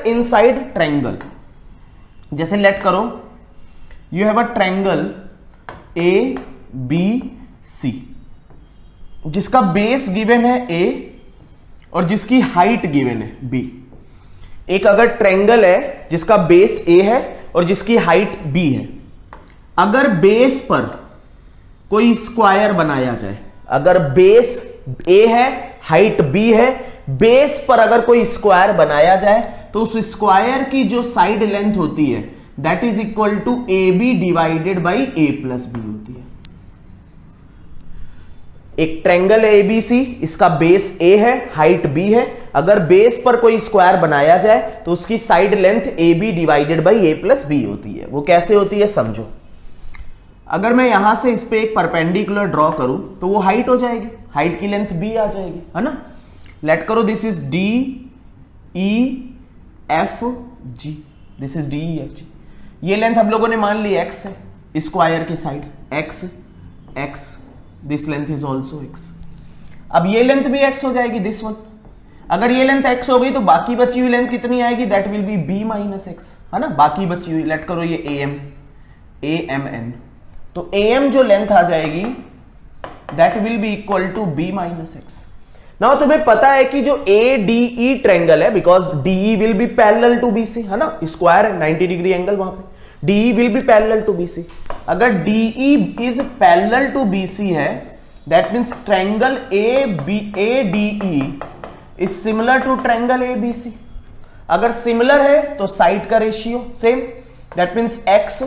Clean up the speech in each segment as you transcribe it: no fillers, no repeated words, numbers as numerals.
Inside triangle, जैसे let करो you have a triangle A B C, जिसका base given है ए और जिसकी हाइट गिवन है बी। एक अगर ट्रायंगल है जिसका बेस ए है और जिसकी हाइट बी है, अगर बेस पर कोई स्क्वायर बनाया जाए, अगर बेस ए है हाइट बी है, बेस पर अगर कोई स्क्वायर बनाया जाए तो उस स्क्वायर की जो साइड लेंथ होती है that is equal to A B divided by A plus B होती है। एक ट्रायंगल है एबीसी, इसका बेस ए है हाइट बी है, अगर बेस पर कोई स्क्वायर बनाया जाए तो उसकी side length A B divided by A plus B होती है। वो कैसे होती है समझो। अगर मैं यहां से इस पे एक परपेंडिकुलर ड्रॉ करूं तो वो हाइट हो जाएगी, हाइट की लेंथ बी आ जाएगी, है ना। लेट करो this is D E F ji, this is D E F G. ये लेंथ हम लोगों ने मान ली एक्स है, स्क्वायर की side x x, this length is also x. अब ये लेंथ भी एक्स हो जाएगी, दिस वन। अगर ये लेंथ एक्स हो गई तो बाकी बची हुई लेंथ कितनी आएगी, that will be B minus X, है ना। बाकी बची हुई लेट करो ये ए एम एन, तो ए एम जो लेंथ आ जाएगी that will be equal to B minus X. Now तुम्हें पता है कि जो ए डी ई ट्रायंगल है, because DE will be parallel to BC, है ना, स्क्वायर है 90 डिग्री एंगल वहां पे, DE will be parallel to BC. अगर DE is parallel to BC है that means triangle A DE is similar to triangle A B C. अगर similar है तो साइड का ratio same, that means X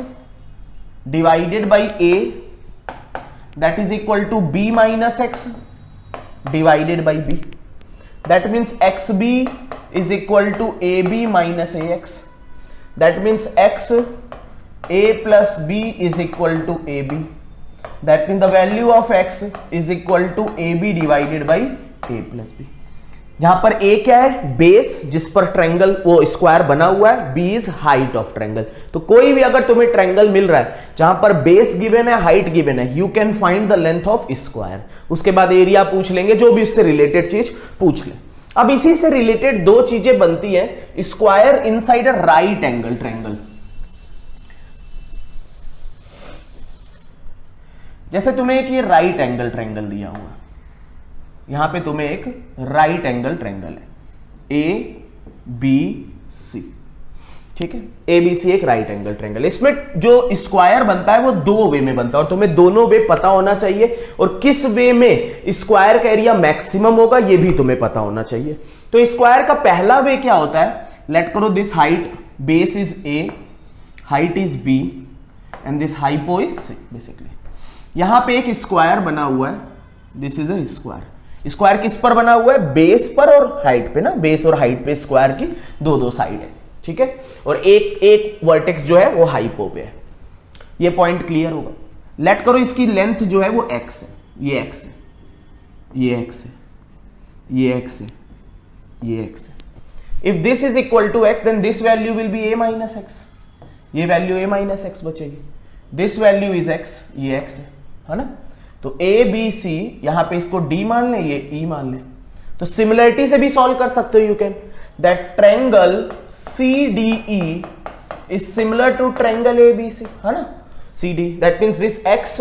divided by A that is equal to B minus X divided by B, that means X B is equal to A B minus A X, that means X A plus B is equal to A B, that mean the value of X is equal to A B divided by A plus B. यहां पर ए क्या है, base जिस पर triangle वो square बना हुआ है, B is height of triangle. तो कोई भी अगर तुम्हें ट्रायंगल मिल रहा है जहां पर बेस गिवन है हाइट गिवन है, you can find the length of square. उसके बाद एरिया पूछ लेंगे, जो भी इससे रिलेटेड चीज पूछ ले। अब इसी से रिलेटेड दो चीजें बनती है, square inside a right angle triangle. जैसे तुम्हें एक ये राइट एंगल ट्रायंगल दिया हुआ, यहां पे तुम्हें एक राइट एंगल ट्रायंगल है ए बी सी, ठीक है, ए बी सी एक राइट एंगल ट्रायंगल। इसमें जो स्क्वायर बनता है वो दो वे में बनता है और तुम्हें दोनों वे पता होना चाहिए, और किस वे में स्क्वायर का एरिया मैक्सिमम होगा ये भी तुम्हें पता होना चाहिए। तो स्क्वायर का पहला वे क्या होता है, लेट करो this height, base is A, height is B and this hypo is C. Basically यहां पे एक स्क्वायर बना हुआ है, this is a square. Square किस पर बना हुआ है, बेस पर और हाइट पे ना, बेस और हाइट पे स्क्वायर की दो दो साइड है, ठीक है, और एक वर्टेक्स जो है वो हाइपो पे है। ये पॉइंट क्लियर होगा। लेट करो इसकी लेंथ जो है वो एक्स है, ये एक्स है, ये एक्स है, ये एक्स है, ये एक्स है। If this is equal to X then this value will be A minus X, ये वैल्यू ए माइनस एक्स बचेगी। दिस वैल्यू इज एक्स, ये एक्स है ना। तो ए बी सी, यहां पे इसको डी मान ले, ये ई मान ले, तो सिमिलरिटी से भी सॉल्व कर सकते हो। You can that triangle C D E is similar to triangle A B C, है ना, C D, that means this X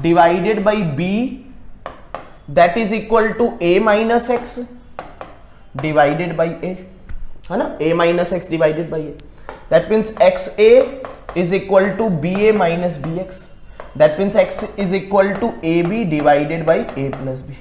divided by B that is equal to A minus X divided by A, है ना, A minus X divided by A, that means X A is equal to B A minus B X, that means x is equal to A B divided by A plus B.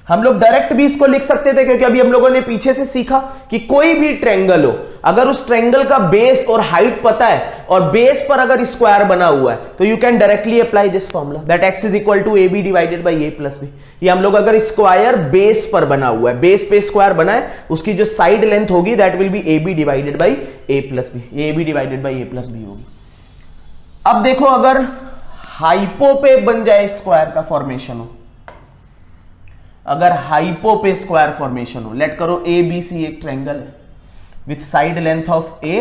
हम लोग direct भी इसको लिख सकते थे, क्योंकि अभी हम लोगों ने पीछे से सीखा कि कोई भी ट्रायंगल हो, अगर उस ट्रायंगल का बेस और हाइट पता है और बेस पर अगर स्क्वायर बना हुआ है तो you can directly apply this formula that x is equal to A B divided by A plus B. ये हम लोग अगर स्क्वायर बेस पर बना हुआ है, बेस पे स्क्वायर बना है, उसकी जो साइड लेंथ होगी that will be A B divided by A plus B, A B divided by A plus B होगी। अब देखो अगर हाइपो पे बन जाए स्क्वायर का फॉर्मेशन हो, अगर हाइपो पे स्क्वायर फॉर्मेशन हो, लेट करो ए बी सी एक ट्रायंगल है with side length of A,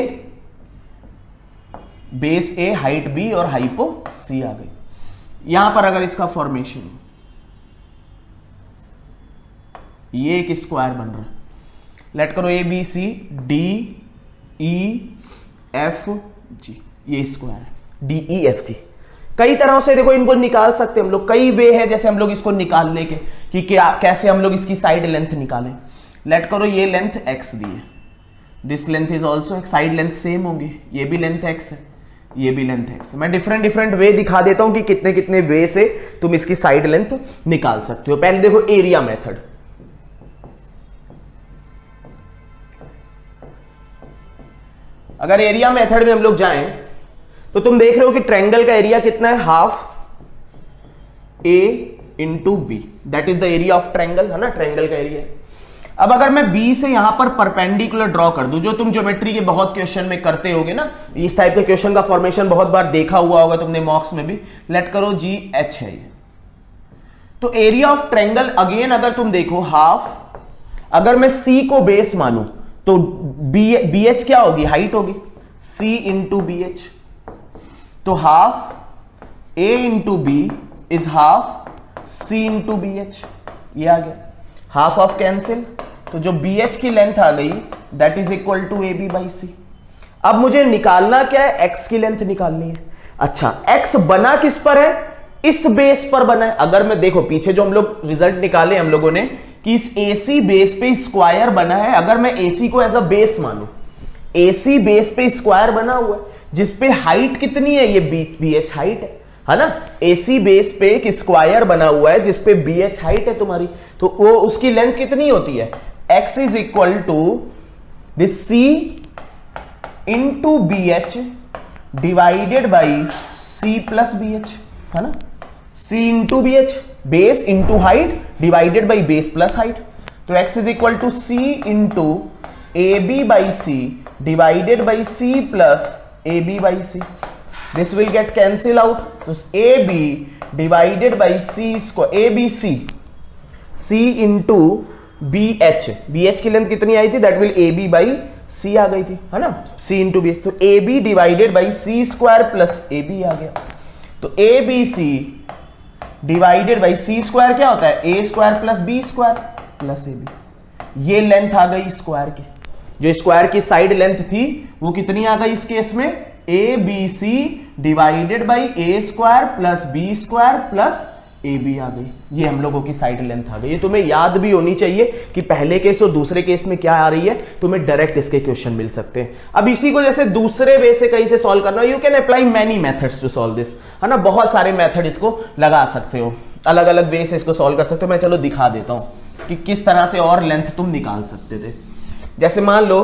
base A, height B और हाइपो सी आ गई। यहां पर अगर इसका फॉर्मेशन हो, ये एक स्क्वायर बन रहा है, लेट करो A B C D E F G, ये स्क्वायर है डी ई एफ जी। कई तरह से देखो इनको निकाल सकते हैं हम लोग, कई वे है जैसे हम लोग इसको निकालने के कि क्या कैसे हम लोग इसकी साइड लेंथ निकालें। लेट करो ये लेंथ x दी है, दिस लेंथ इज ऑल्सो एक, साइड लेंथ सेम होगी, ये भी लेंथ x है, ये भी लेंथ x है। मैं डिफरेंट वे दिखा देता हूं कि कितने कितने वे से तुम इसकी साइड लेंथ निकाल सकते हो। पहले देखो एरिया मेथड, अगर एरिया मेथड में हम लोग जाएं तो तुम देख रहे हो कि ट्रायंगल का एरिया कितना है, half A into B, that is the area of triangle, है ना, ट्रायंगल का एरिया। अब अगर मैं बी से यहां पर परपेंडिकुलर ड्रॉ कर दूं, जो तुम ज्योमेट्री के बहुत क्वेश्चन में करते होगे ना, इस टाइप के क्वेश्चन का फॉर्मेशन बहुत बार देखा हुआ होगा तुमने मॉक्स में भी। लेट करो जी एच है ये, तो एरिया ऑफ ट्रायंगल अगेन अगर तुम देखो हाफ, अगर मैं सी को बेस मानूं तो बी एच क्या होगी, हाइट होगी, सी इंटू बी एच, तो half A into B is half C into B H, ये आ गया, हाफ ऑफ कैंसिल, तो जो बी एच की लेंथ आ गई that is equal to A B by C. अब मुझे निकालना क्या है, एक्स की लेंथ निकालनी है। अच्छा, एक्स बना किस पर है, इस बेस पर बना है। अगर मैं देखो पीछे जो हम लोग रिजल्ट निकाले हम लोगों ने कि इस एसी बेस पे स्क्वायर बना है, अगर मैं एसी को एज अ बेस मानूं, एसी बेस पे स्क्वायर बना हुआ है जिसपे हाइट कितनी है, ये बी एच हाइट है ना, एसी बेस पे एक स्क्वायर बना हुआ है जिसपे बी एच हाइट है तुम्हारी, तो वो उसकी लेंथ कितनी होती है, X is equal to this C into B H divided by C plus B H, है ना, C into B H, base into height divided by base plus height, तो X is equal to C into A B by C divided by C plus A B by C, this will get cancel out, so AB divided by C square, ABC C into BH, BH की length कितनी आई थी, that will AB by C आ गई थी, है ना, C into BH, तो AB divided by C square plus AB आ गया, तो ABC divided by C square क्या होता है, A square plus B square plus AB, ये लेंथ आ गई स्क्वायर की, जो स्क्वायर की साइड लेंथ थी वो कितनी आ गई इस केस में, A B C divided by A square plus B square plus A B आ गई, ये हम लोगों की साइड लेंथ आ गई। ये तुम्हें याद भी होनी चाहिए कि पहले केस और दूसरे केस में क्या आ रही है, तुम्हें डायरेक्ट इसके क्वेश्चन मिल सकते हैं। अब इसी को जैसे दूसरे वे से कहीं से सॉल्व करना, you can apply many methods to solve this, है ना, बहुत सारे मेथड इसको लगा सकते हो, अलग अलग वे से इसको सॉल्व कर सकते हो। मैं चलो दिखा देता हूं कि किस तरह से और लेंथ तुम निकाल सकते थे। जैसे मान लो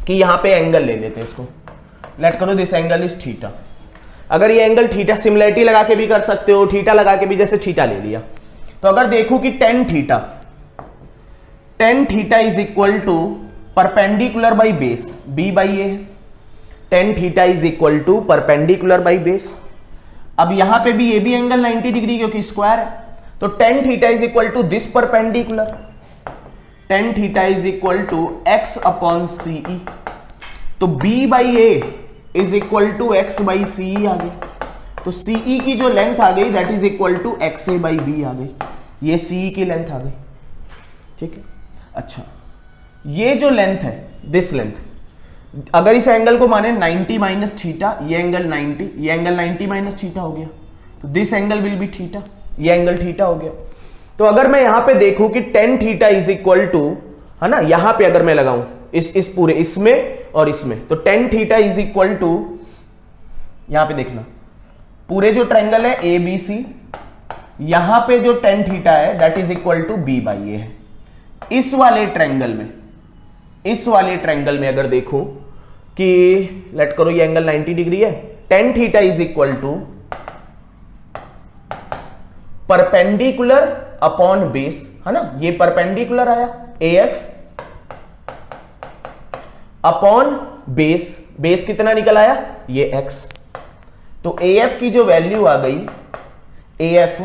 कि यहां पे एंगल ले लेते हैं इसको, लेट करो दिस एंगल इज थीटा, अगर ये एंगल थीटा, सिमिलरिटी लगा के भी कर सकते हो, थीटा लगा के भी, जैसे थीटा ले लिया, तो अगर देखो कि tan theta is equal to perpendicular by base, B by A, tan theta is equal to perpendicular by base. अब यहां पे भी ये भी एंगल 90 डिग्री क्योंकि स्क्वायर है, तो tan theta is equal to this perpendicular, tan theta is equal to x upon CE, तो b by A is equal to x by C आ गई, तो सीई की जो लेंथ आ गई that is equal to x A by B आ गई, ये सीई की लेंथ आ गई, ठीक है। अच्छा, ये जो लेंथ है, दिस लेंथ, अगर इस एंगल को माने 90 माइनस थीटा, ये एंगल 90, ये एंगल 90 माइनस थीटा हो गया, तो this angle will be theta, ये एंगल थीटा हो गया। तो अगर मैं यहां पे देखूं कि tan theta is equal to, है ना, यहां पे अगर मैं लगाऊं इस पूरे, इसमें और इसमें, तो tan theta is equal to, यहां पे देखना पूरे जो ट्रायंगल है ए बी सी, यहां पे जो टेन थीटा है that is equal to B by A है। इस वाले ट्रायंगल में अगर देखो कि लेट करो ये एंगल 90 डिग्री है, tan theta is equal to perpendicular upon base, है ना, ये परपेंडिकुलर आया A F upon base, base कितना निकल आया, ये x, तो AF की जो वैल्यू आ गई, AF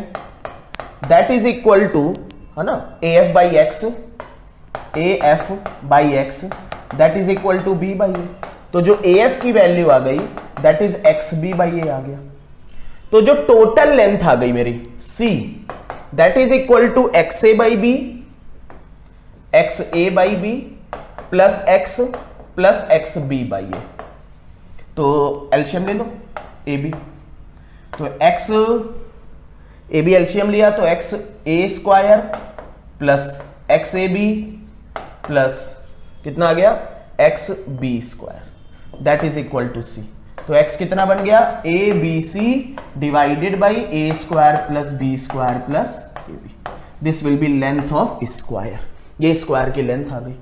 that is equal to, है ना, AF by x, AF by x that is equal to B by A, तो जो AF की वैल्यू आ गई that is XB by A आ गया। तो जो टोटल लेंथ आ गई मेरी C that is equal to XA by B, XA by B plus x B by A. तो एलसीएम ले लो ए बी, तो एक्स ए बी एलसीएम लिया तो x A square plus x A B plus कितना आ गया x B square, that is equal to C. तो x कितना बन गया A B C divided by A square plus B square plus A B. This will be length of square, ये square की length आ गई।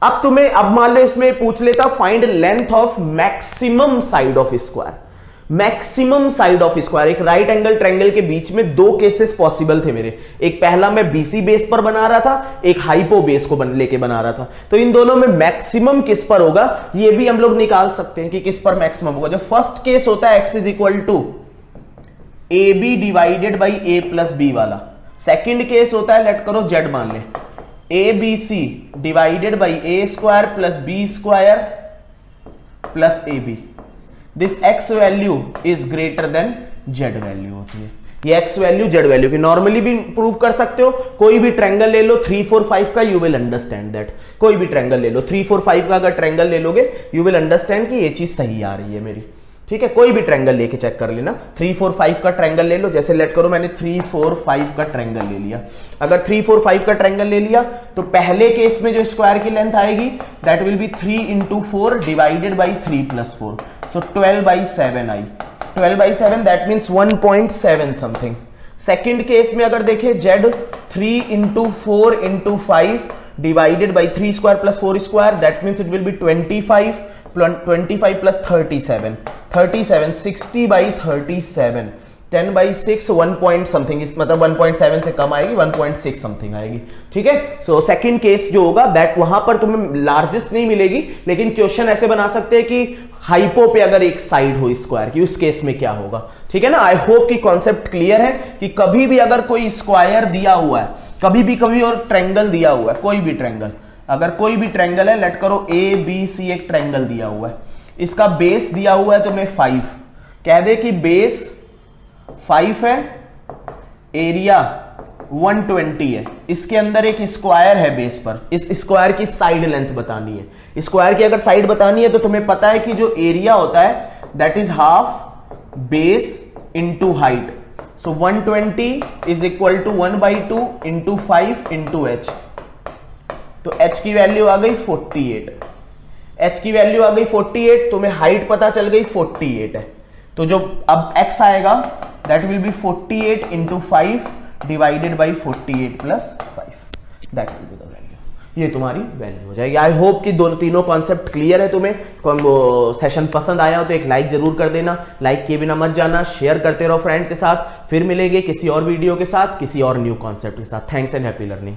अब मान लो इसमें पूछ लेता find length of maximum side of square. Maximum side of square, एक राइट एंगल ट्रायंगल के बीच में दो केसेस पॉसिबल थे मेरे। एक पहला मैं बीसी बेस पर बना रहा था, एक हाइपो बेस को लेके बना रहा था। तो इन दोनों में मैक्सिमम किस पर होगा ये भी हम लोग निकाल सकते हैं कि किस पर मैक्सिमम होगा। जो फर्स्ट केस होता है x is equal to A B divided by A plus B वाला। सेकेंड केस होता है, लेट करो z मान ले, A B C divided by A square plus B square plus A B. This x value is greater than z value होती है। ये x value z value की नॉर्मली भी प्रूव कर सकते हो। कोई भी ट्रायंगल ले लो 3 4 5 का, यू विल अंडरस्टैंड दैट। कोई भी ट्रायंगल ले लो 3 4 5 का, अगर ट्रायंगल ले लोगे यू विल अंडरस्टैंड कि ये चीज सही आ रही है मेरी। ठीक है, कोई भी ट्रायंगल लेके चेक कर लेना। 3 4 5 का ट्रायंगल ले लो, जैसे लेट करो मैंने 3 4 5 का ट्रायंगल ले लिया। अगर 3 4 5 का ट्रायंगल ले लिया तो पहले केस में जो स्क्वायर की लेंथ आएगी that will B 3 into 4 divided by 3 plus 4, so 12/7 I. 12/7 that means 1.7 something. Second case में अगर देखें z 3 into 4 into 5 divided by 3 square plus 4 square, that means it will be 25 plus 37 60/37 10/6 1 point something, इस मतलब 1.7 से कम आएगी, 1.6 something आएगी। ठीक है, सो सेकंड केस जो होगा दैट वहां पर तुम्हें लार्जेस्ट नहीं मिलेगी, लेकिन क्वेश्चन ऐसे बना सकते हैं कि हाइपो पे अगर एक साइड हो स्क्वायर की, उस केस में क्या होगा। ठीक है ना, आई होप कि कॉन्सेप्ट क्लियर है कि कभी भी अगर कोई स्क्वायर दिया हुआ है, कभी और ट्रायंगल दिया हुआ है, कोई भी ट्रायंगल, अगर कोई भी ट्रायंगल है, लेट करो ए बी सी एक ट्रायंगल दिया हुआ है, इसका बेस दिया हुआ है तुम्हें 5, कह दे कि बेस 5 है, एरिया 120 है, इसके अंदर एक स्क्वायर है बेस पर, इस स्क्वायर की साइड लेंथ बतानी है। स्क्वायर की अगर साइड बतानी है तो तुम्हें पता है कि जो एरिया होता है that is half base into height, so 120 is equal to 1/2 into 5 into h। तो h की वैल्यू आ गई 48, h की वैल्यू आ गई 48, तुम्हें हाइट पता चल गई 48 है। तो जो अब x आएगा that will B 48 into 5 divided by 48 plus 5, that will be the value. ये तुम्हारी वैल्यू हो जाएगी। आई होप कि दोनों तीनों कॉन्सेप्ट क्लियर है तुम्हें। सेशन पसंद आया हो तो एक लाइक जरूर कर देना, लाइक किए बिना मत जाना, शेयर करते रहो फ्रेंड के साथ। फिर मिलेंगे किसी और वीडियो के साथ, किसी और न्यू कॉन्सेप्ट के साथ। Thanks and happy learning.